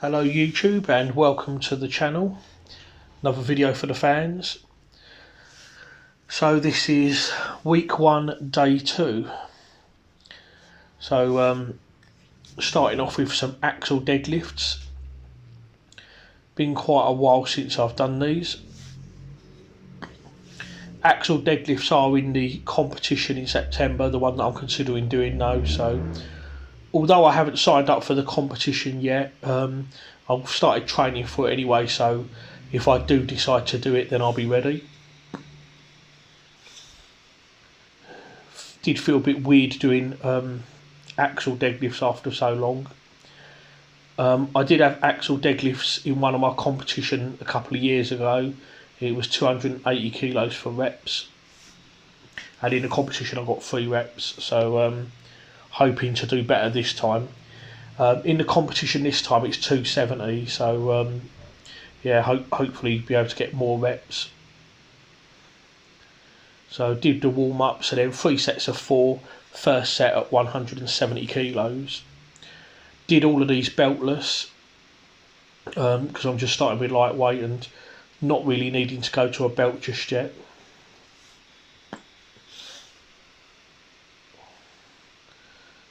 Hello YouTube and welcome to the channel. Another video for the fans. So this is week 1 day 2. So starting off with some axle deadlifts. Been quite a while since I've done these. Axle deadlifts are in the competition in September, the one that I'm considering doing now. So although I haven't signed up for the competition yet, I've started training for it anyway, so if I do decide to do it, then I'll be ready. Did feel a bit weird doing axle deadlifts after so long. I did have axle deadlifts in one of my competition a couple of years ago. It was 280 kilos for reps, and in the competition I got 3 reps, so hoping to do better this time. In the competition this time it's 270, so yeah, hopefully be able to get more reps. So did the warm-ups and then 3 sets of 4, first set at 170 kilos. Did all of these beltless because I'm just starting with lightweight and not really needing to go to a belt just yet.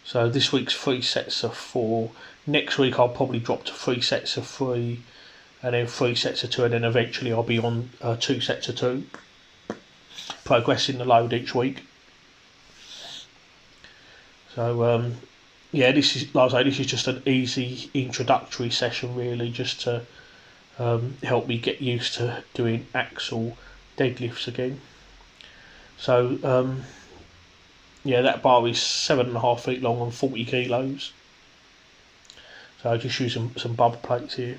So this week's 3 sets of 4. Next week I'll probably drop to 3 sets of 3, and then 3 sets of 2, and then eventually I'll be on 2 sets of 2, progressing the load each week. So yeah, this is, like I say, this is just an easy introductory session really, just to help me get used to doing axle deadlifts again. So yeah, that bar is 7.5 feet long and 40 kilos. So just using some bumper plates here.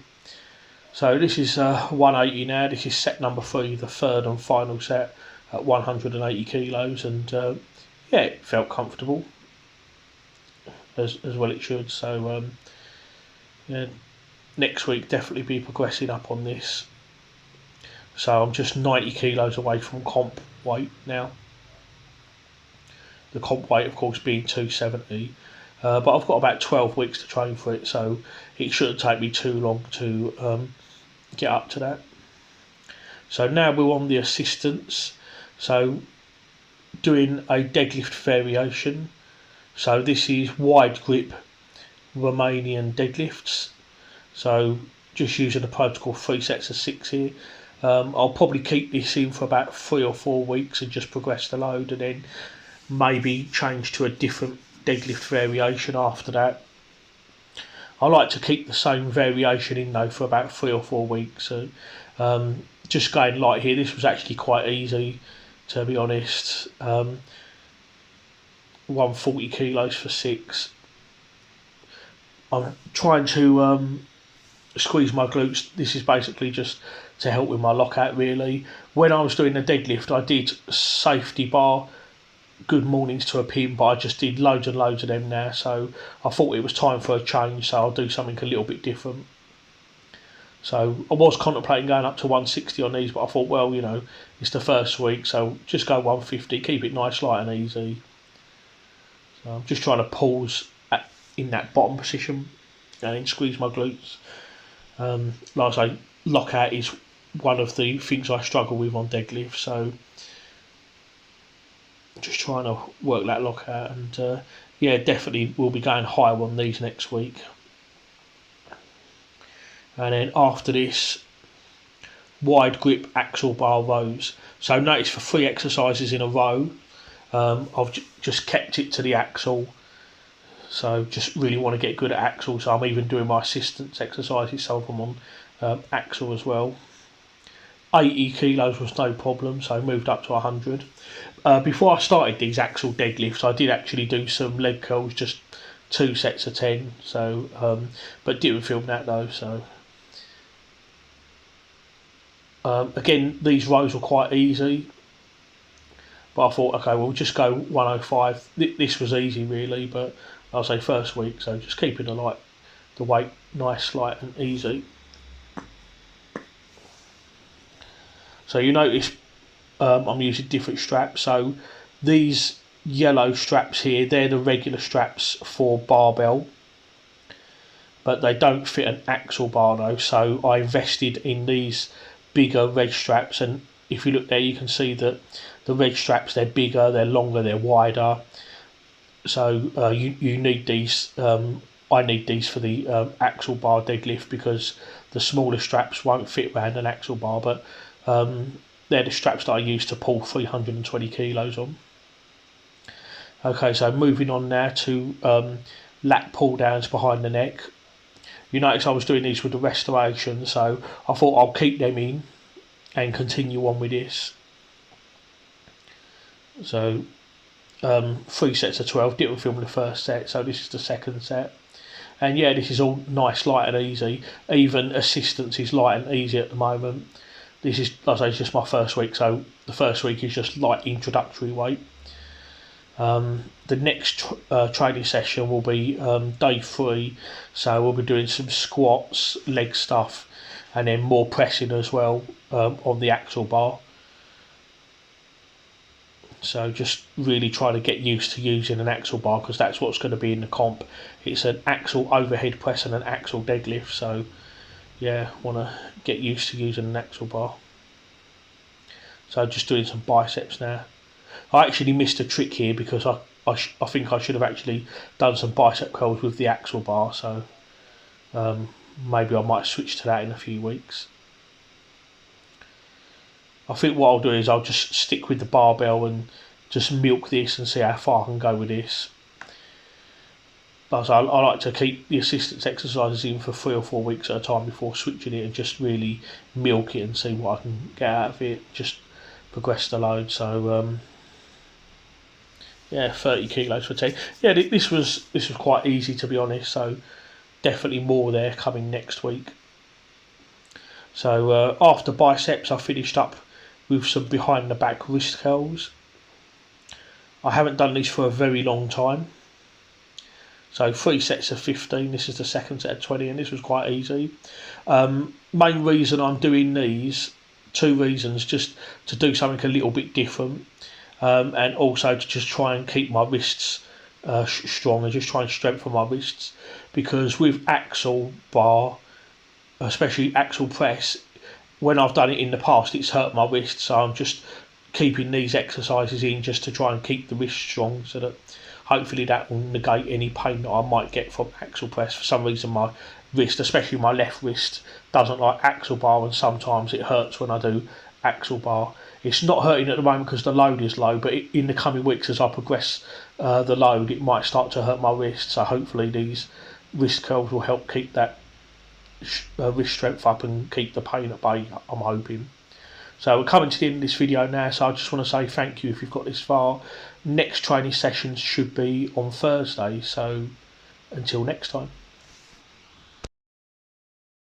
So this is 180 now. This is set number 3, the third and final set at 180 kilos, and yeah, it felt comfortable as well it should. So yeah, next week definitely be progressing up on this. So I'm just 90 kilos away from comp weight now. The comp weight, of course, being 270, but I've got about 12 weeks to train for it, so it shouldn't take me too long to get up to that. So now we're on the assistance, so doing a deadlift variation. So this is wide grip Romanian deadlifts, so just using the protocol 3 sets of 6 here. I'll probably keep this in for about 3 or 4 weeks and just progress the load, and then maybe change to a different deadlift variation after that. I like to keep the same variation in though for about 3 or 4 weeks. So just going light here, this was actually quite easy to be honest. 140 kilos for 6. I'm trying to squeeze my glutes. This is basically just to help with my lockout really. When I was doing the deadlift I did safety bar good mornings to a pin, but I just did loads and loads of them now, so I thought it was time for a change, so I'll do something a little bit different. So I was contemplating going up to 160 on these, but I thought, well, you know, it's the first week, so just go 150, keep it nice, light and easy. So I'm just trying to pause in that bottom position and then squeeze my glutes. Like I say, lockout is one of the things I struggle with on deadlift, so just trying to work that lockout, and yeah, definitely we'll be going higher on these next week. And then after this, wide grip axle bar rows. So notice for 3 exercises in a row, I've just kept it to the axle. So just really want to get good at axle, so I'm even doing my assistance exercises, some of them on axle as well. 80 kilos was no problem, so I moved up to 100. Before I started these axle deadlifts, I did actually do some leg curls, just 2 sets of 10. So, but didn't film that though. So, again, these rows were quite easy, but I thought, okay, we'll just go 105. This was easy really, but I'll say first week, so just keeping the weight nice, light and easy. So you notice I'm using different straps. So these yellow straps here, they're the regular straps for barbell. but they don't fit an axle bar though, so I invested in these bigger reg straps, and if you look there you can see that the reg straps, they're bigger, they're longer, they're wider, so you need these. I need these for the axle bar deadlift because the smaller straps won't fit around an axle bar, but they're the straps that I use to pull 320 kilos on. Okay, so moving on now to lat pull downs behind the neck. You notice I was doing these with the restoration, so I thought I'll keep them in and continue on with this. So 3 sets of 12, didn't film the first set, so this is the second set. And yeah, this is all nice, light and easy. Even assistance is light and easy at the moment. This is, like I say, just my first week, so the first week is just light introductory weight. The next training session will be day 3, so we'll be doing some squats, leg stuff, and then more pressing as well on the axle bar. So just really trying to get used to using an axle bar, because that's what's going to be in the comp. It's an axle overhead press and an axle deadlift, so yeah, want to get used to using an axle bar. So just doing some biceps now. I actually missed a trick here because I think I should have actually done some bicep curls with the axle bar, so maybe I might switch to that in a few weeks. I think what I'll do is I'll just stick with the barbell and just milk this and see how far I can go with this. But I like to keep the assistance exercises in for 3 or 4 weeks at a time before switching it, and just really milk it and see what I can get out of it, just progress the load. So yeah, 30 kilos for 10. Yeah, this was quite easy, to be honest, so definitely more there coming next week. So after biceps I finished up with some behind the back wrist curls. I haven't done these for a very long time. So 3 sets of 15, this is the second set of 20, and this was quite easy. Main reason I'm doing these, 2 reasons, just to do something a little bit different, and also to just try and keep my wrists strong and just try and strengthen my wrists, because with axle bar, especially axle press, when I've done it in the past it's hurt my wrists, so I'm just keeping these exercises in just to try and keep the wrist strong, so that hopefully that will negate any pain that I might get from axle press. For some reason my wrist, especially my left wrist, doesn't like axle bar, and sometimes it hurts when I do axle bar. It's not hurting at the moment because the load is low, but in the coming weeks as I progress the load, it might start to hurt my wrist, so hopefully these wrist curls will help keep that wrist strength up and keep the pain at bay, I'm hoping. So we're coming to the end of this video now, so I just want to say thank you if you've got this far. Next training sessions should be on Thursday, so until next time.